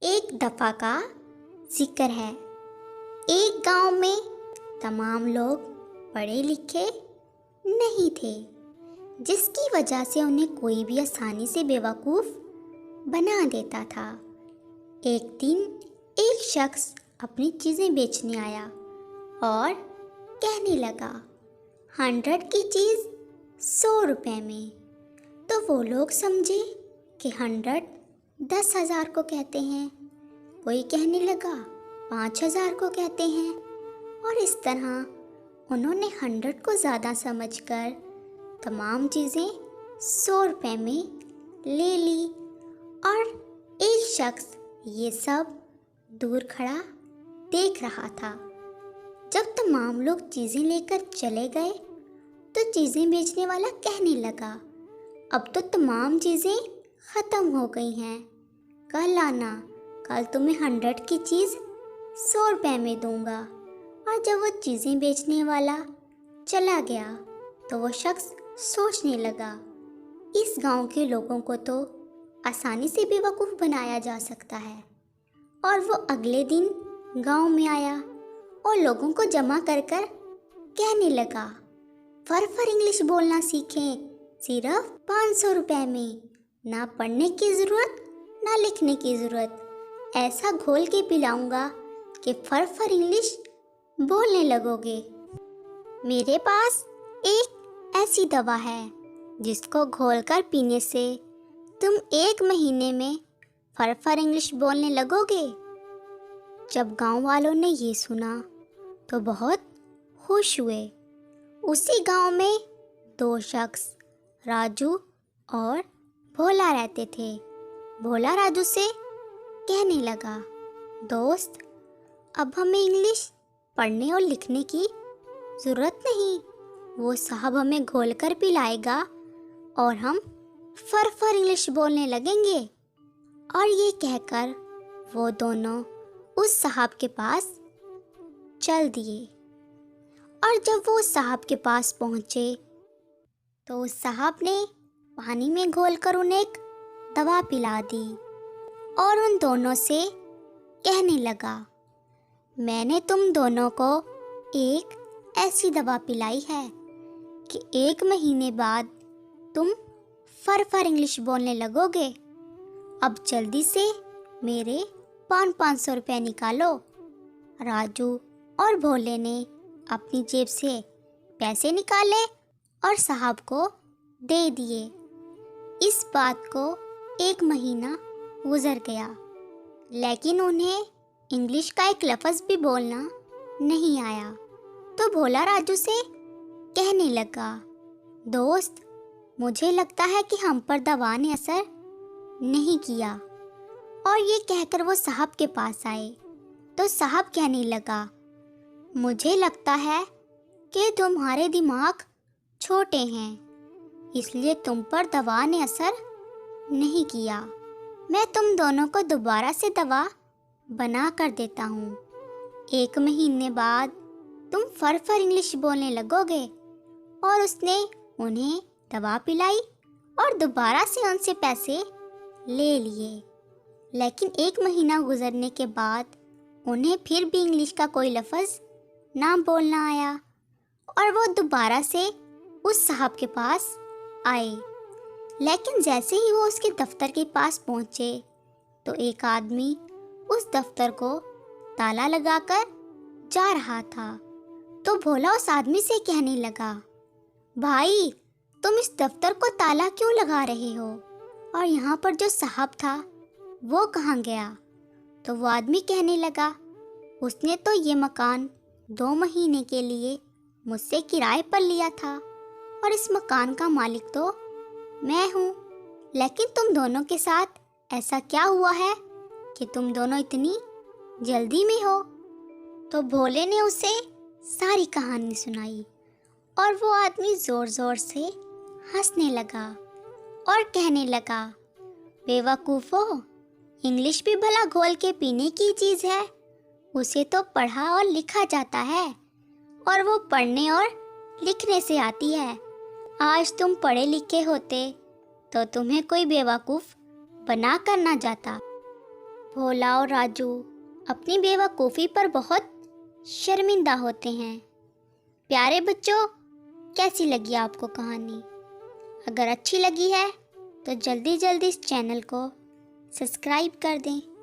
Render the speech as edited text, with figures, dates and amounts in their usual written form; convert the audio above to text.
ایک دفعہ کا ذکر ہے۔ ایک گاؤں میں تمام لوگ پڑھے لکھے نہیں تھے، جس کی وجہ سے انہیں کوئی بھی آسانی سے بیوقوف بنا دیتا تھا۔ ایک دن ایک شخص اپنی چیزیں بیچنے آیا اور کہنے لگا 100 کی چیز 100 روپے میں۔ تو وہ لوگ سمجھے کہ 100 10,000 کو کہتے ہیں، کوئی کہنے لگا 5,000 کو کہتے ہیں، اور اس طرح انہوں نے 100 کو زیادہ سمجھ کر تمام چیزیں 100 روپے میں لے لی۔ اور ایک شخص یہ سب دور کھڑا دیکھ رہا تھا۔ جب تمام لوگ چیزیں لے کر چلے گئے تو چیزیں بیچنے والا کہنے لگا اب تو تمام چیزیں ختم ہو گئی ہیں، کل آنا، کل تمہیں 100 کی چیز 100 روپے میں دوں گا۔ اور جب وہ چیزیں بیچنے والا چلا گیا تو وہ شخص سوچنے لگا اس گاؤں کے لوگوں کو تو آسانی سے بیوقوف بنایا جا سکتا ہے۔ اور وہ اگلے دن گاؤں میں آیا اور لوگوں کو جمع کر کہنے لگا فر انگلش بولنا سیکھیں، صرف 500 روپے میں، نہ پڑھنے کی ضرورت نہ لکھنے کی ضرورت، ایسا گھول کے پلاؤں گا کہ فر انگلش بولنے لگو گے۔ میرے پاس ایک ایسی دوا ہے جس کو گھول کر پینے سے تم 1 مہینے میں فر انگلش بولنے لگو گے۔ جب گاؤں والوں نے یہ سنا تو بہت خوش ہوئے۔ اسی گاؤں میں 2 شخص راجو اور بھولا رہتے تھے۔ بھولا راجو سے کہنے لگا دوست، اب ہمیں انگلش پڑھنے اور لکھنے کی ضرورت نہیں، وہ صاحب ہمیں گھول کر پلائے گا اور ہم فر انگلش بولنے لگیں گے۔ اور یہ کہہ کر وہ دونوں اس صاحب کے پاس چل دیے۔ اور جب وہ اس صاحب کے پاس پہنچے تو اس صاحب نے پانی میں گھول کر انہیں ایک دوا پلا دی اور ان دونوں سے کہنے لگا میں نے تم دونوں کو ایک ایسی دوا پلائی ہے کہ 1 مہینے بعد تم فر انگلش بولنے لگو گے۔ اب جلدی سے میرے 500 روپے نکالو۔ راجو اور بھولے نے اپنی جیب سے پیسے نکالے اور صاحب کو دے دیے۔ اس بات کو 1 مہینہ گزر گیا، لیکن انہیں انگلش کا ایک لفظ بھی بولنا نہیں آیا۔ تو بھولا راجو سے کہنے لگا دوست، مجھے لگتا ہے کہ ہم پر دوا نے اثر نہیں کیا۔ اور یہ کہہ کر وہ صاحب کے پاس آئے تو صاحب کہنے لگا مجھے لگتا ہے کہ تمہارے دماغ چھوٹے ہیں، اس لیے تم پر دوا نے اثر نہیں کیا۔ میں تم دونوں کو دوبارہ سے دوا بنا کر دیتا ہوں، 1 مہینے بعد تم فر انگلش بولنے لگو گے۔ اور اس نے انہیں دوا پلائی اور دوبارہ سے ان سے پیسے لے لیے۔ لیکن 1 مہینہ گزرنے کے بعد انہیں پھر بھی انگلش کا کوئی لفظ نہ بولنا آیا اور وہ دوبارہ سے اس صاحب کے پاس آئے۔ لیکن جیسے ہی وہ اس کے دفتر کے پاس پہنچے تو ایک آدمی اس دفتر کو تالا لگا کر جا رہا تھا۔ تو بھولا اس آدمی سے کہنے لگا بھائی، تم اس دفتر کو تالا کیوں لگا رہے ہو؟ اور یہاں پر جو صاحب تھا وہ کہاں گیا؟ تو وہ آدمی کہنے لگا اس نے تو یہ مکان 2 مہینے کے لیے مجھ سے کرائے پر لیا تھا اور اس مکان کا مالک تو میں ہوں، لیکن تم دونوں کے ساتھ ایسا کیا ہوا ہے کہ تم دونوں اتنی جلدی میں ہو؟ تو بھولے نے اسے ساری کہانی سنائی اور وہ آدمی زور زور سے ہنسنے لگا اور کہنے لگا بے وقوفو، انگلش بھی بھلا گھول کے پینے کی چیز ہے، اسے تو پڑھا اور لکھا جاتا ہے اور وہ پڑھنے اور لکھنے سے آتی ہے۔ آج تم پڑھے لکھے ہوتے تو تمہیں کوئی بے وقوف بنا کر نہ جاتا۔ بھولا اور راجو اپنی بیوقوفی پر بہت شرمندہ ہوتے ہیں۔ پیارے بچوں، کیسی لگی آپ کو کہانی؟ اگر اچھی لگی ہے تو جلدی جلدی اس چینل کو سبسکرائب کر دیں۔